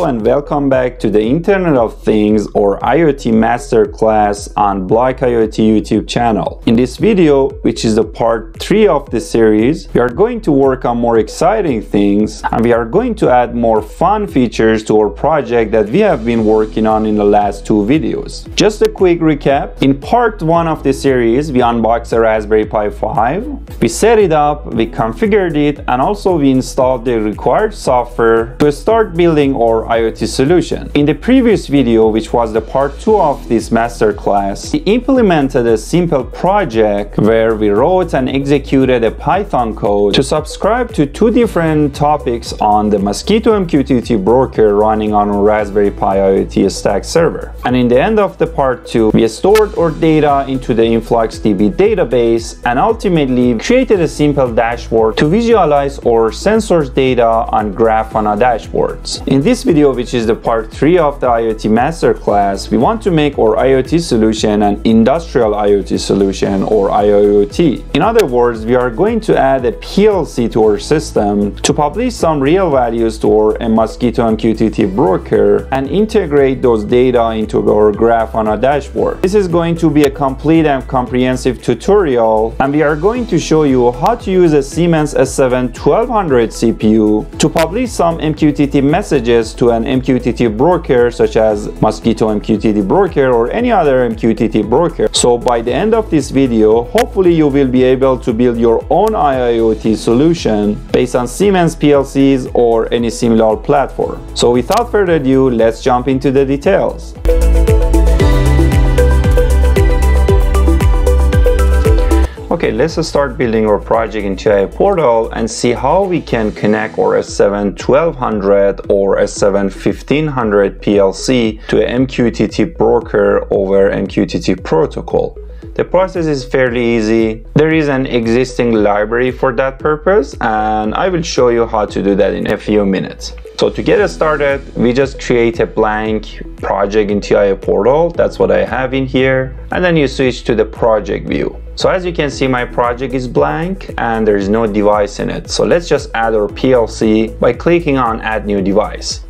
Hello and welcome back to the Internet of Things or IoT Masterclass on Block IoT YouTube channel. In this video, which is the part 3 of the series, we are going to work on more exciting things and we are going to add more fun features to our project that we have been working on in the last 2 videos. Just a quick recap. In part 1 of the series, we unboxed a Raspberry Pi 5, we set it up, we configured it, and also we installed the required software to start building our IoT solution. In the previous video, which was the part 2 of this masterclass, we implemented a simple project where we wrote and executed a Python code to subscribe to 2 different topics on the Mosquito MQTT broker running on a Raspberry Pi IoT stack server. And in the end of the part 2, we stored our data into the InfluxDB database and ultimately created a simple dashboard to visualize our sensors data on Grafana dashboards. In this video, which is the part 3 of the IoT Masterclass, we want to make our IoT solution an industrial IoT solution or IIoT. In other words, we are going to add a PLC to our system to publish some real values to our Mosquito MQTT broker and integrate those data into our Grafana dashboard. This is going to be a complete and comprehensive tutorial, and we are going to show you how to use a Siemens S7-1200 CPU to publish some MQTT messages to an MQTT broker such as Mosquito MQTT broker or any other MQTT broker. So by the end of this video, hopefully you will be able to build your own IIoT solution based on Siemens PLCs or any similar platform. So without further ado, let's jump into the details. Okay, let's start building our project in TI portal and see how we can connect our S7-1200 or S7-1500 PLC to a MQTT broker over MQTT protocol. The process is fairly easy. There is an existing library for that purpose, and I will show you how to do that in a few minutes. So to get us started, we just create a blank project in TI portal. That's what I have in here. And then you switch to the project view. So as you can see, my project is blank and there is no device in it. So let's just add our PLC by clicking on Add New Device.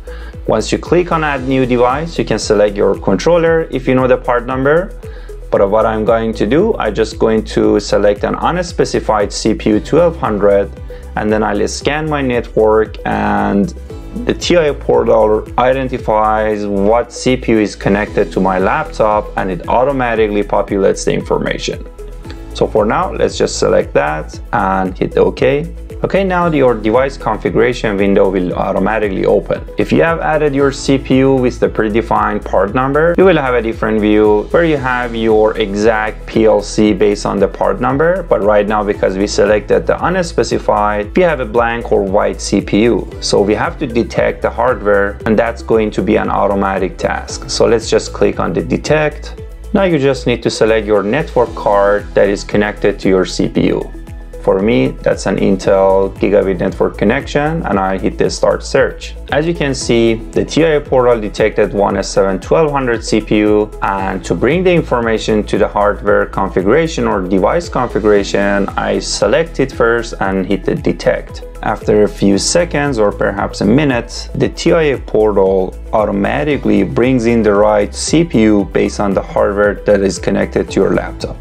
Once you click on Add New Device, you can select your controller if you know the part number. But what I'm going to do, I'm just going to select an unspecified CPU 1200, and then I'll scan my network, and the TI portal identifies what CPU is connected to my laptop and it automatically populates the information. So for now, let's just select that and hit OK. Okay, now your device configuration window will automatically open. If you have added your CPU with the predefined part number, you will have a different view where you have your exact PLC based on the part number. But right now, because we selected the unspecified, we have a blank or white CPU. So we have to detect the hardware, and that's going to be an automatic task. So let's just click on the detect. Now you just need to select your network card that is connected to your CPU. For me, that's an Intel Gigabit network connection, and I hit the start search. As you can see, the TI portal detected one S7-1200 CPU, and to bring the information to the hardware configuration or device configuration, I select it first and hit the detect. After a few seconds or perhaps a minute, the TI portal automatically brings in the right CPU based on the hardware that is connected to your laptop.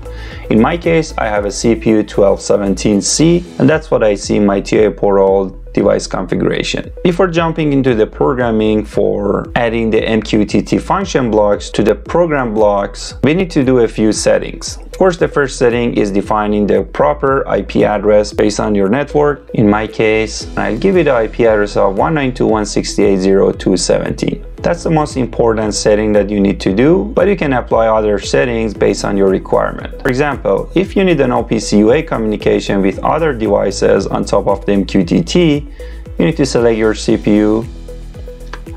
In my case, I have a CPU 1217C, and that's what I see in my TI portal device configuration. Before jumping into the programming for adding the MQTT function blocks to the program blocks, we need to do a few settings. Of course, the first setting is defining the proper IP address based on your network. In my case, I'll give it an IP address of 192.168.0.217. That's the most important setting that you need to do, but you can apply other settings based on your requirement. For example, if you need an OPC UA communication with other devices on top of the MQTT, you need to select your CPU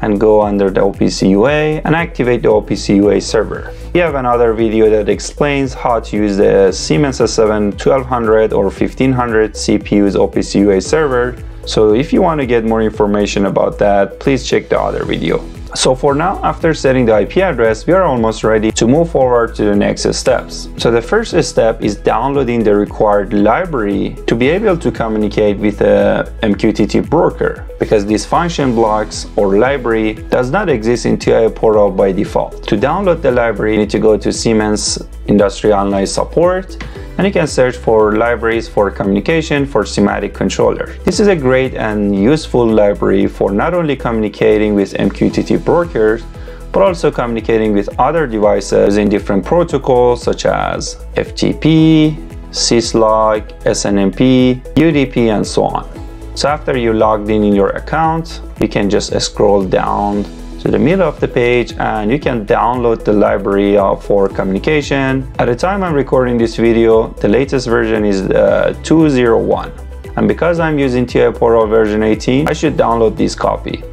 and go under the OPC UA and activate the OPC UA server. We have another video that explains how to use the Siemens S7-1200 or 1500 CPU's OPC UA server. So if you want to get more information about that, please check the other video. So for now, after setting the IP address, we are almost ready to move forward to the next steps. So the first step is downloading the required library to be able to communicate with a MQTT broker, because these function blocks or library does not exist in TIA Portal by default. To download the library, you need to go to Siemens Industry Online Support, and you can search for libraries for communication for SIMATIC controller. This is a great and useful library for not only communicating with MQTT brokers, but also communicating with other devices in different protocols such as FTP, syslog, SNMP, UDP, and so on. So after you logged in your account, you can just scroll down to the middle of the page and you can download the library for communication. At the time I'm recording this video, the latest version is 2.0.1, and because I'm using TIA Portal version 18, I should download this copy.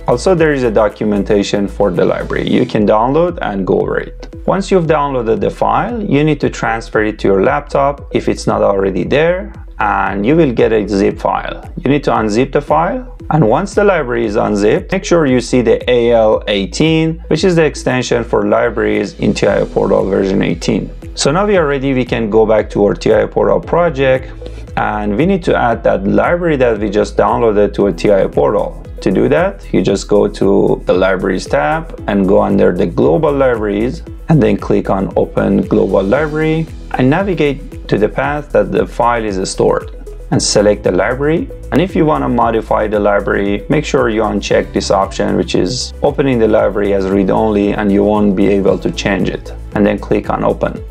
Also, there is a documentation for the library. You can download and go over it. Once you've downloaded the file, you need to transfer it to your laptop if it's not already there, and you will get a zip file. You need to unzip the file, and once the library is unzipped, make sure you see the AL18, which is the extension for libraries in TIA Portal version 18. So now we are ready, we can go back to our TIA Portal project, and we need to add that library that we just downloaded to a TIA Portal. To do that, you just go to the Libraries tab and go under the Global Libraries, and then click on Open Global Library and navigate to the path that the file is stored and select the library. And if you want to modify the library, make sure you uncheck this option, which is opening the library as read-only, and you won't be able to change it, and then click on Open.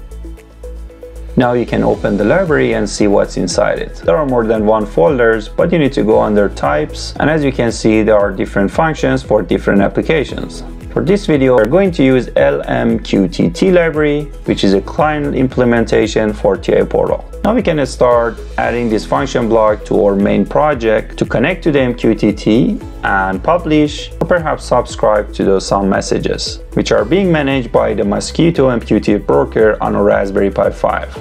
Now you can open the library and see what's inside it. There are more than one folders, but you need to go under Types, and as you can see, there are different functions for different applications. For this video, we're going to use LMQTT library, which is a client implementation for TIA Portal. Now we can start adding this function block to our main project to connect to the MQTT and publish or perhaps subscribe to some messages, which are being managed by the Mosquitto MQTT broker on a Raspberry Pi 5.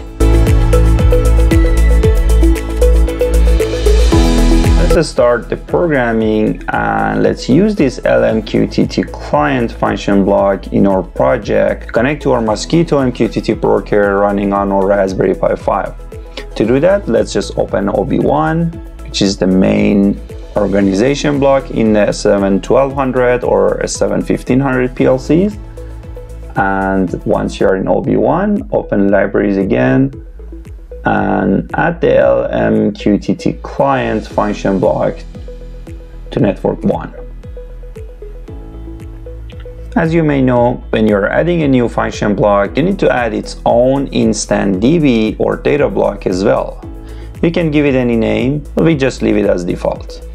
Let's start the programming, and let's use this LMQTT client function block in our project to connect to our Mosquitto MQTT broker running on our Raspberry Pi 5. To do that, let's just open OB1, which is the main organization block in the S7-1200 or S7-1500 PLCs. And once you're in OB1, open libraries again and add the LMQTT client function block to network 1. As you may know, when you're adding a new function block, you need to add its own instant DB or data block as well. You can give it any name, but we just leave it as default.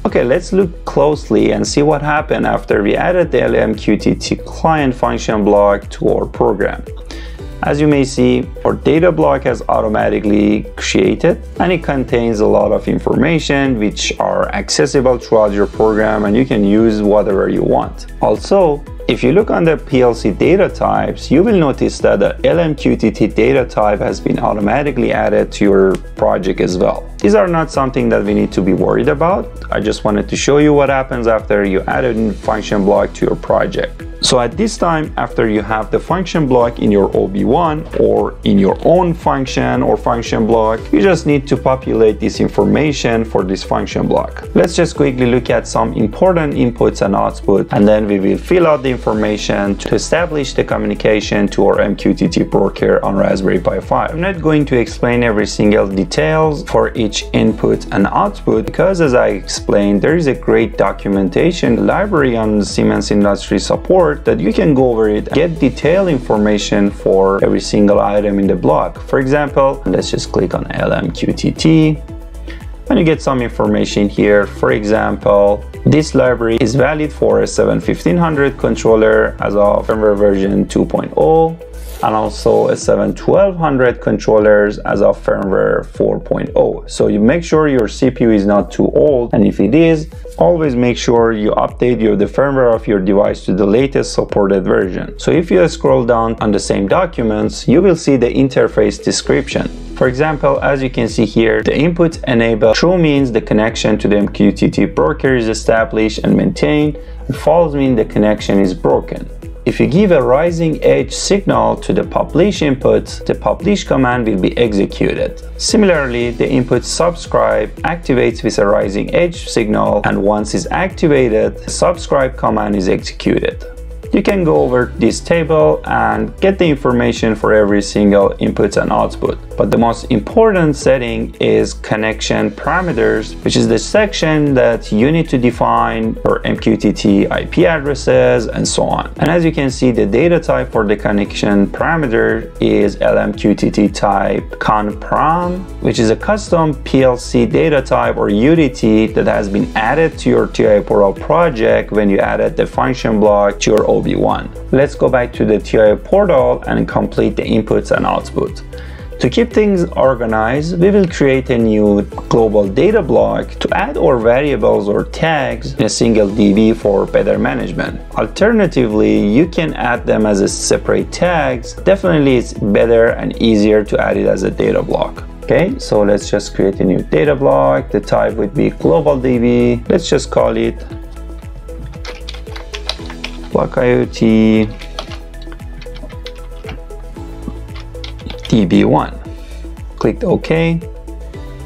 Okay, let's look closely and see what happened after we added the LMQTT client function block to our program. As you may see, our data block has automatically created, and it contains a lot of information which are accessible throughout your program, and you can use whatever you want. Also, if you look on the PLC data types, you will notice that the LMQTT data type has been automatically added to your project as well. These are not something that we need to be worried about. I just wanted to show you what happens after you add a function block to your project. So at this time, after you have the function block in your OB1 or in your own function or function block, you just need to populate this information for this function block. Let's just quickly look at some important inputs and outputs, and then we will fill out the information to establish the communication to our MQTT broker on Raspberry Pi 5. I'm not going to explain every single details for each input and output, because as I explained, there is a great documentation library on Siemens Industry Support that you can go over it and get detailed information for every single item in the block. For example, let's just click on LMQTT and you get some information here. For example, this library is valid for a S7-1500 controller as of firmware version 2.0 and also a S7-1200 controllers as of firmware 4.0. So you make sure your CPU is not too old, and if it is, always make sure you update the firmware of your device to the latest supported version. So if you scroll down on the same documents, you will see the interface description. For example, as you can see here, the input enable true means the connection to the MQTT broker is established and maintained, and false means the connection is broken. If you give a rising edge signal to the publish input, the publish command will be executed. Similarly, the input subscribe activates with a rising edge signal, and once it's activated, the subscribe command is executed. You can go over this table and get the information for every single input and output. But the most important setting is connection parameters, which is the section that you need to define your MQTT IP addresses and so on. And as you can see, the data type for the connection parameter is LMQTT type conprom, which is a custom PLC data type or UDT that has been added to your TI portal project when you added the function block to your OB1. Let's go back to the TI portal and complete the inputs and output. To keep things organized, we will create a new global data block to add our variables or tags in a single DB for better management. Alternatively, you can add them as a separate tags. Definitely, it's better and easier to add it as a data block. Okay, so let's just create a new data block. The type would be global DB. Let's just call it block IoT DB1. Click OK.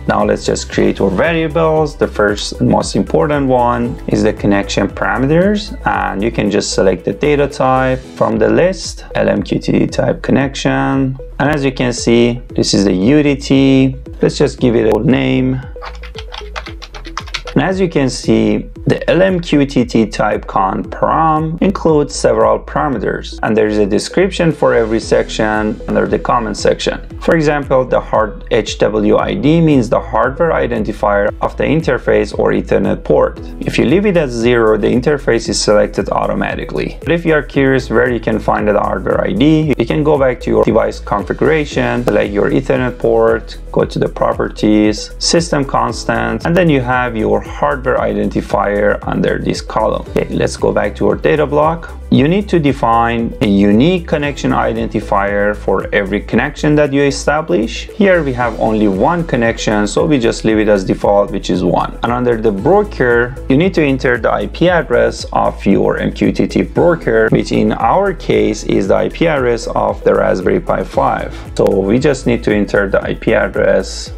Now let's just create our variables. The first and most important one is the connection parameters, and you can just select the data type from the list, LMQT type connection. And as you can see, this is the UDT. Let's just give it a name. And as you can see, the LMQTT type conprom includes several parameters, and there is a description for every section under the comment section. For example, the hard HWID means the hardware identifier of the interface or Ethernet port. If you leave it at 0, the interface is selected automatically. But if you are curious where you can find the hardware ID, you can go back to your device configuration, select your Ethernet port, go to the properties, system constant, and then you have your hardware identifier under this column. Okay, let's go back to our data block. You need to define a unique connection identifier for every connection that you establish. Here we have only one connection, so we just leave it as default, which is 1. And under the broker, you need to enter the IP address of your MQTT broker, which in our case is the IP address of the Raspberry Pi 5. So we just need to enter the IP address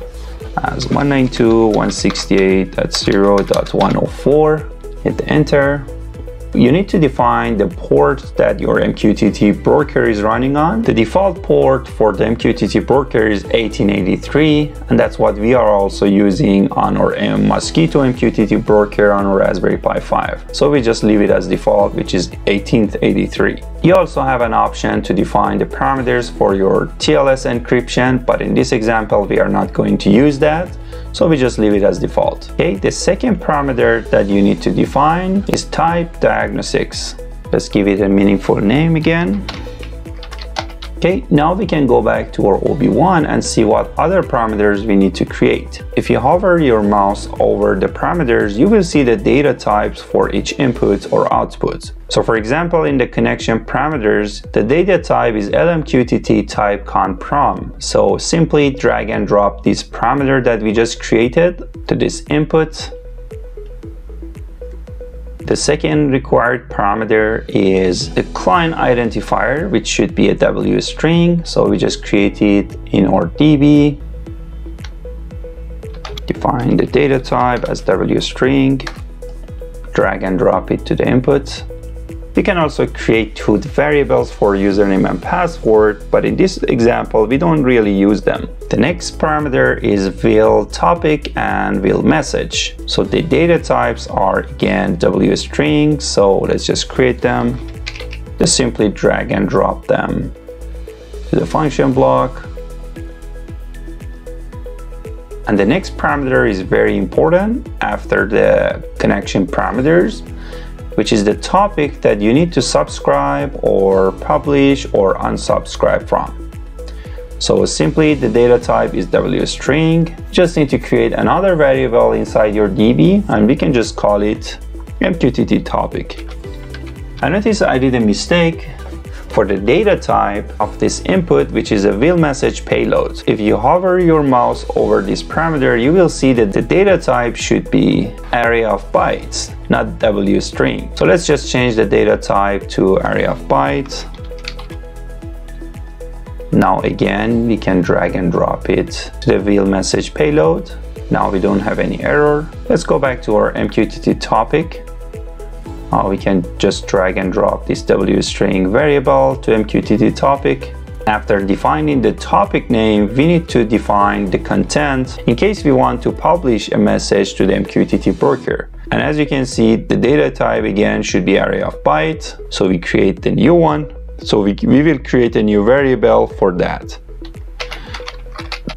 as 192.168.0.104. Hit enter. You need to define the port that your MQTT broker is running on. The default port for the MQTT broker is 1883, and that's what we are also using on our Mosquito MQTT broker on our Raspberry Pi 5. So we just leave it as default, which is 1883. You also have an option to define the parameters for your TLS encryption, but in this example, we are not going to use that. So we just leave it as default. Okay, the second parameter that you need to define is type diagnostics. Let's give it a meaningful name again. Okay, now we can go back to our OB1 and see what other parameters we need to create. If you hover your mouse over the parameters, you will see the data types for each input or output. So for example, in the connection parameters, the data type is LMQTT type conprom. So simply drag and drop this parameter that we just created to this input. The second required parameter is the client identifier, which should be a W string. So we just create it in our DB. Define the data type as W string. Drag and drop it to the input. We can also create two variables for username and password, but in this example, we don't really use them. The next parameter is will topic and will message. So the data types are again W string. So let's just create them. Just simply drag and drop them to the function block. And the next parameter is very important after the connection parameters, which is the topic that you need to subscribe or publish or unsubscribe from. So simply the data type is W string. You just need to create another variable inside your DB, and we can just call it MQTT topic. I noticed I did a mistake. for the data type of this input, which is a will message payload. If you hover your mouse over this parameter, you will see that the data type should be array of bytes, not W string. So let's just change the data type to array of bytes. Now again, we can drag and drop it to the will message payload. Now we don't have any error. Let's go back to our MQTT topic. We can just drag and drop this W string variable to MQTT topic. After defining the topic name, we need to define the content in case we want to publish a message to the MQTT broker. And as you can see, the data type again should be array of bytes. So we create the new one. So we will create a new variable for that.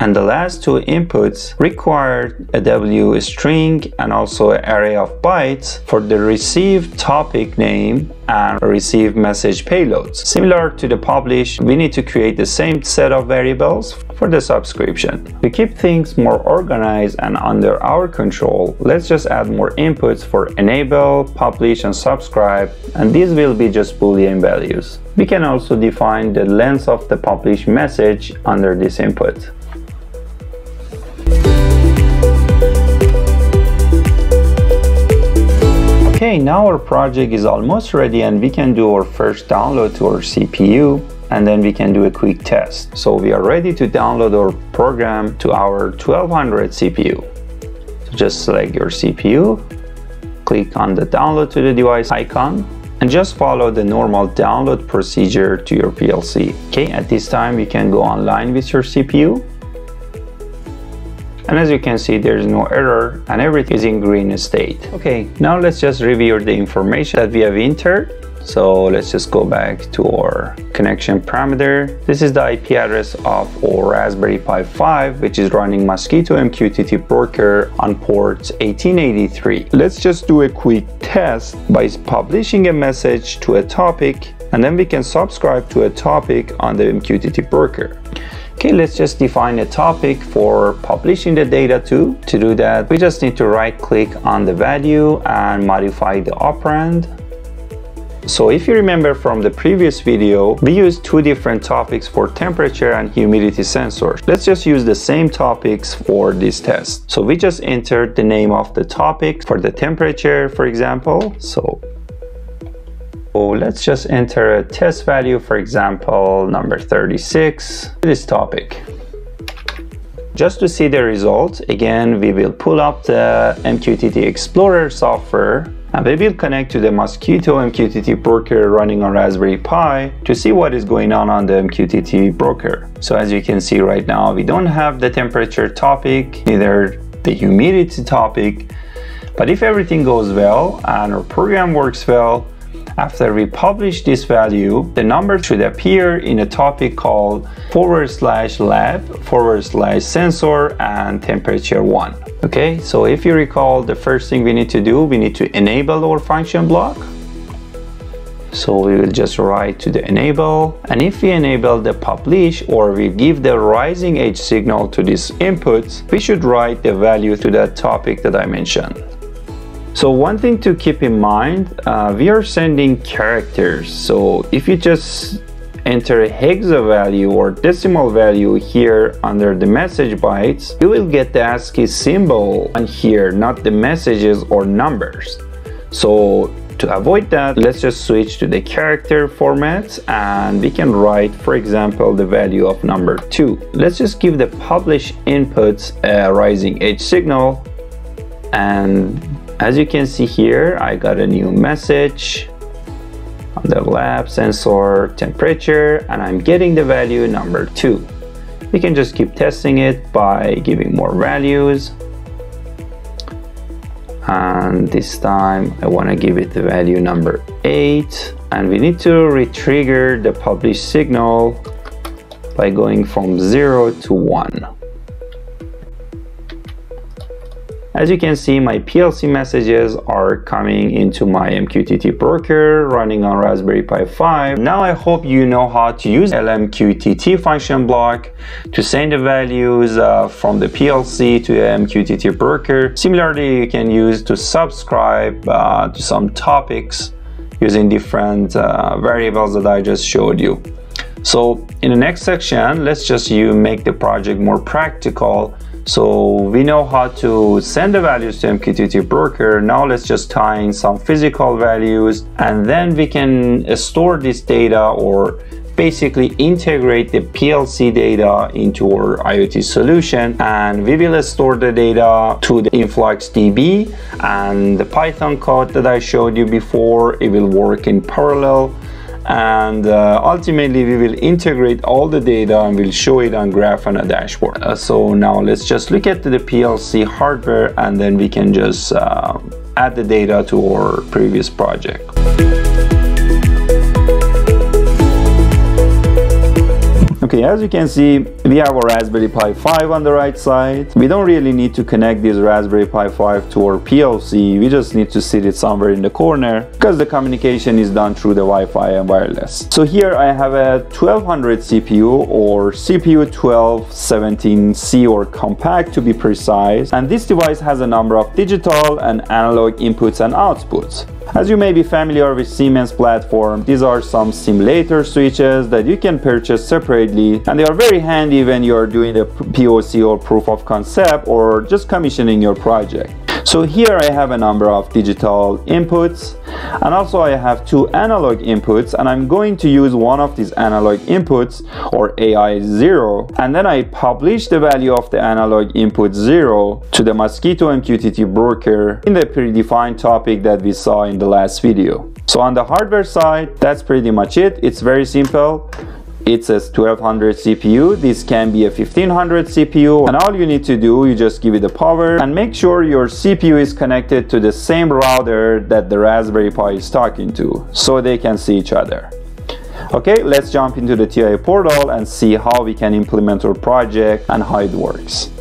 And the last two inputs require a W string and also an array of bytes for the receive topic name and receive message payloads. Similar to the publish, we need to create the same set of variables for the subscription. To keep things more organized and under our control, let's just add more inputs for enable, publish, and subscribe, and these will be just Boolean values. We can also define the length of the publish message under this input. Okay, now our project is almost ready and we can do our first download to our CPU, and then we can do a quick test. So we are ready to download our program to our 1200 CPU. So just select your CPU, click on the download to the device icon, and just follow the normal download procedure to your PLC. Okay, at this time you can go online with your CPU. And as you can see, there's no error and everything is in green state. Okay, now let's just review the information that we have entered. So let's just go back to our connection parameter. This is the IP address of our Raspberry Pi 5, which is running Mosquitto MQTT broker on port 1883. Let's just do a quick test by publishing a message to a topic, and then we can subscribe to a topic on the MQTT broker. Okay, let's just define a topic for publishing the data to. To do that, we just need to right click on the value and modify the operand. So if you remember from the previous video, we used two different topics for temperature and humidity sensors. Let's just use the same topics for this test. So we just entered the name of the topic for the temperature, for example. So let's just enter a test value, for example, number 36, this topic. Just to see the result, again, we will pull up the MQTT Explorer software and we will connect to the Mosquitto MQTT broker running on Raspberry Pi to see what is going on the MQTT broker. So as you can see right now, we don't have the temperature topic, neither the humidity topic, but if everything goes well and our program works well, after we publish this value, the number should appear in a topic called /lab/sensor and temperature 1. Okay, so if you recall, the first thing we need to do, we need to enable our function block. So we will just write to the enable, and if we enable the publish or we give the rising edge signal to this input, we should write the value to that topic that I mentioned. So one thing to keep in mind, we are sending characters. So if you just enter a hexa value or decimal value here under the message bytes, you will get the ASCII symbol on here, not the messages or numbers. So to avoid that, let's just switch to the character format and we can write, for example, the value of number 2. Let's just give the publish inputs a rising edge signal, and as you can see here, I got a new message on the lab sensor temperature and I'm getting the value number 2. We can just keep testing it by giving more values. And this time I want to give it the value number 8. And we need to retrigger the publish signal by going from 0 to 1. As you can see, my PLC messages are coming into my MQTT broker running on Raspberry Pi 5. Now I hope you know how to use LMQTT function block to send the values from the PLC to the MQTT broker. Similarly, you can use to subscribe to some topics using different variables that I just showed you. So in the next section, let's just make the project more practical. So we know how to send the values to MQTT broker. Now let's just tie in some physical values, and then we can store this data, or basically integrate the PLC data into our IoT solution, and we will store the data to the InfluxDB, and the Python code that I showed you before, it will work in parallel. And ultimately we will integrate all the data and we'll show it on Grafana dashboard. So now let's just look at the PLC hardware, and then we can just add the data to our previous project. Okay, as you can see, we have our Raspberry Pi 5 on the right side. We don't really need to connect this Raspberry Pi 5 to our PLC. We just need to sit it somewhere in the corner because the communication is done through the Wi-Fi and wireless. So here I have a 1200 CPU, or CPU 1217C, or compact to be precise. And this device has a number of digital and analog inputs and outputs. As you may be familiar with Siemens platform, these are some simulator switches that you can purchase separately, and they are very handy when you are doing a POC or proof of concept or just commissioning your project. So here I have a number of digital inputs, and also I have two analog inputs, and I'm going to use one of these analog inputs, or AI0, and then I publish the value of the analog input 0 to the Mosquito MQTT broker in the predefined topic that we saw in the last video. So on the hardware side, that's pretty much it. It's very simple. It's a 1200 CPU. This can be a 1500 CPU, and all you need to do, you just give it the power and make sure your CPU is connected to the same router that the Raspberry Pi is talking to, so they can see each other. Okay, let's jump into the TI portal and see how we can implement our project and how it works.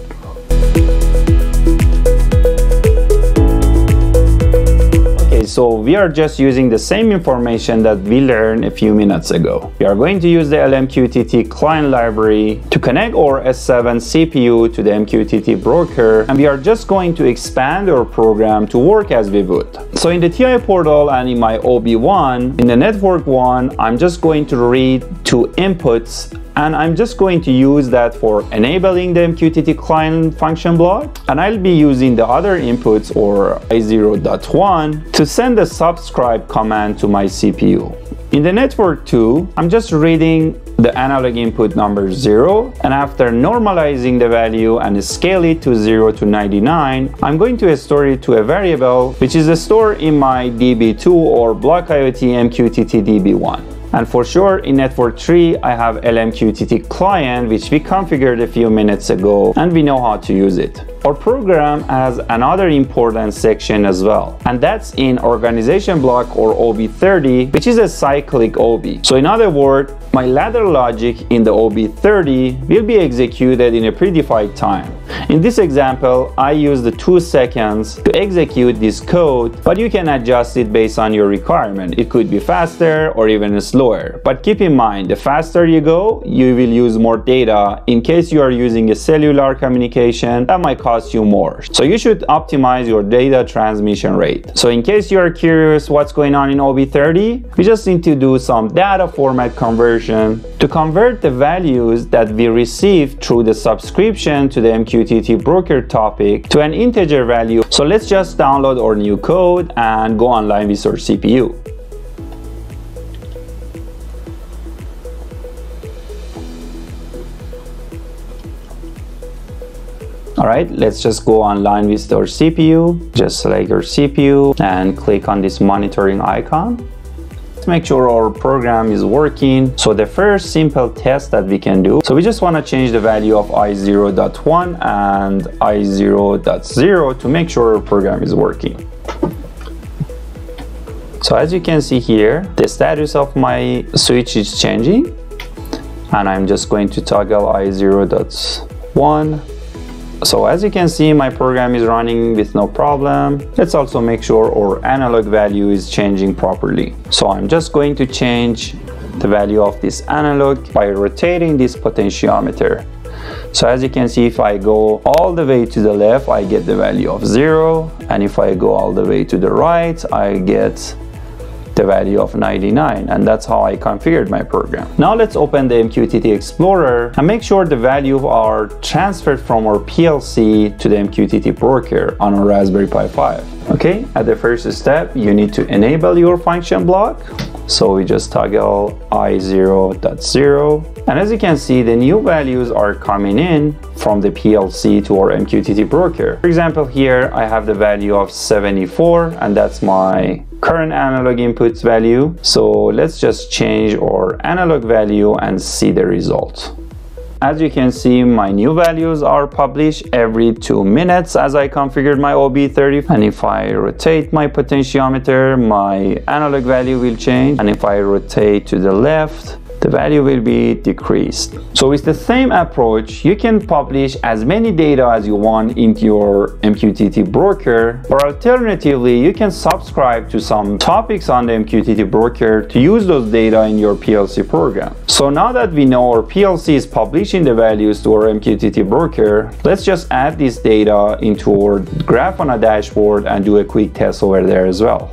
So we are just using the same information that we learned a few minutes ago. We are going to use the LMQTT client library to connect our S7 CPU to the MQTT broker, and we are just going to expand our program to work as we would. So in the TI portal and in my OB1, in the network one, I'm just going to read two inputs, and I'm just going to use that for enabling the MQTT client function block, and I'll be using the other inputs, or I0.1, to send a subscribe command to my CPU. In the network 2, I'm just reading the analog input number 0, and after normalizing the value and scale it to 0 to 99, I'm going to store it to a variable which is stored in my DB2 or block IoT MQTT DB1. And for sure, in network 3, I have LMQTT client, which we configured a few minutes ago, and we know how to use it. Our program has another important section as well, and that's in organization block, or OB30, which is a cyclic OB. So in other words, my ladder logic in the OB30 will be executed in a predefined time. In this example, I use the 2 seconds to execute this code, but you can adjust it based on your requirement. It could be faster or even slower. But keep in mind, the faster you go, you will use more data. In case you are using a cellular communication, that might cost you more. So you should optimize your data transmission rate. So in case you are curious what's going on in OB30, we just need to do some data format conversion to convert the values that we receive through the subscription to the MQTT broker topic to an integer value. So let's just download our new code and go online with our CPU. Alright, let's just go online with our CPU. Just select our CPU and click on this monitoring icon. Let's make sure our program is working. So the first simple test that we can do, so we just want to change the value of I0.1 and I0.0 to make sure our program is working. So as you can see here, the status of my switch is changing, and I'm just going to toggle I0.1. So as you can see, my program is running with no problem. Let's also make sure our analog value is changing properly. So I'm just going to change the value of this analog by rotating this potentiometer. So as you can see, if I go all the way to the left, I get the value of 0, and if I go all the way to the right, I get the value of 99, and that's how I configured my program. Now let's open the MQTT Explorer and make sure the values are transferred from our PLC to the MQTT broker on our Raspberry Pi 5. Okay, at the first step, you need to enable your function block. So we just toggle I0.0, and as you can see, the new values are coming in from the PLC to our MQTT broker. For example, here I have the value of 74, and that's my current analog inputs value. So let's just change our analog value and see the result. As you can see, my new values are published every 2 minutes as I configured my OB30. And if I rotate my potentiometer, my analog value will change. And if I rotate to the left, the value will be decreased. So with the same approach, you can publish as many data as you want into your MQTT broker, or alternatively, you can subscribe to some topics on the MQTT broker to use those data in your PLC program. So now that we know our PLC is publishing the values to our MQTT broker, let's just add this data into our Grafana dashboard and do a quick test over there as well.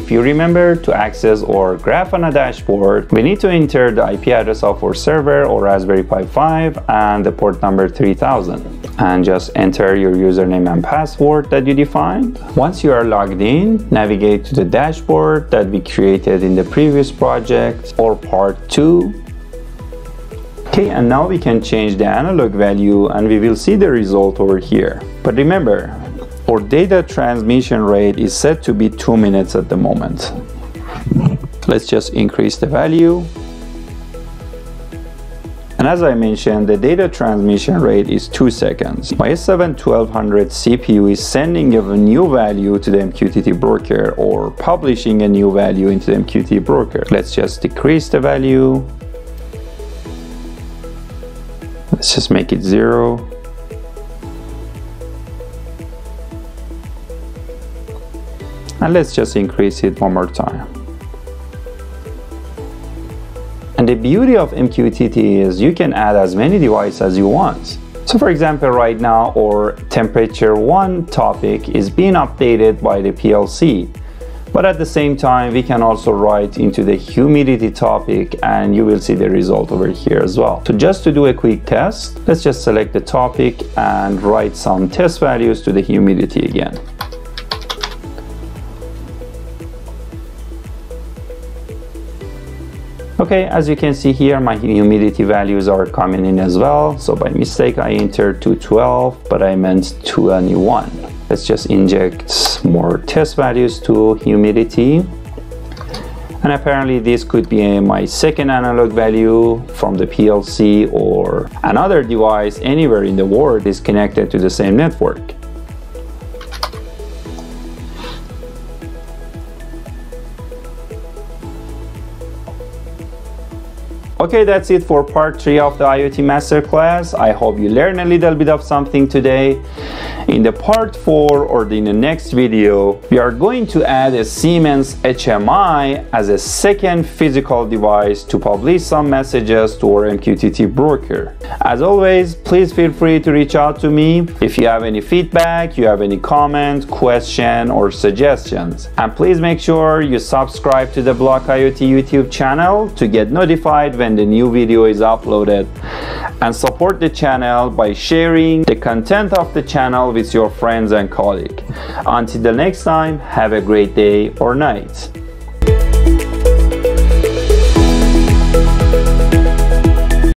If you remember, to access our Grafana dashboard, we need to enter the IP address of our server or Raspberry Pi 5 and the port number 3000. And just enter your username and password that you defined. Once you are logged in, navigate to the dashboard that we created in the previous project or part 2. Okay, and now we can change the analog value and we will see the result over here. But remember, our data transmission rate is set to be 2 minutes at the moment. Let's just increase the value. And as I mentioned, the data transmission rate is 2 seconds. My S7-1200 CPU is sending a new value to the MQTT broker or publishing a new value into the MQTT broker. Let's just decrease the value. Let's just make it 0. And let's just increase it one more time. And the beauty of MQTT is you can add as many devices as you want. So for example, right now our temperature 1 topic is being updated by the PLC. But at the same time, we can also write into the humidity topic and you will see the result over here as well. So just to do a quick test, let's just select the topic and write some test values to the humidity again. Okay, as you can see here, my humidity values are coming in as well. So by mistake, I entered 212, but I meant 21. Let's just inject more test values to humidity. And apparently this could be my second analog value from the PLC or another device anywhere in the world is connected to the same network. Okay, that's it for part 3 of the IoT Masterclass. I hope you learned a little bit of something today. In the part 4 or in the next video, we are going to add a Siemens HMI as a second physical device to publish some messages to our MQTT broker. As always, please feel free to reach out to me if you have any feedback, you have any comment, question, or suggestions. And please make sure you subscribe to the Block IoT YouTube channel to get notified when the new video is uploaded, and support the channel by sharing the content of the channel with your friends and colleagues. Until the next time, have a great day or night.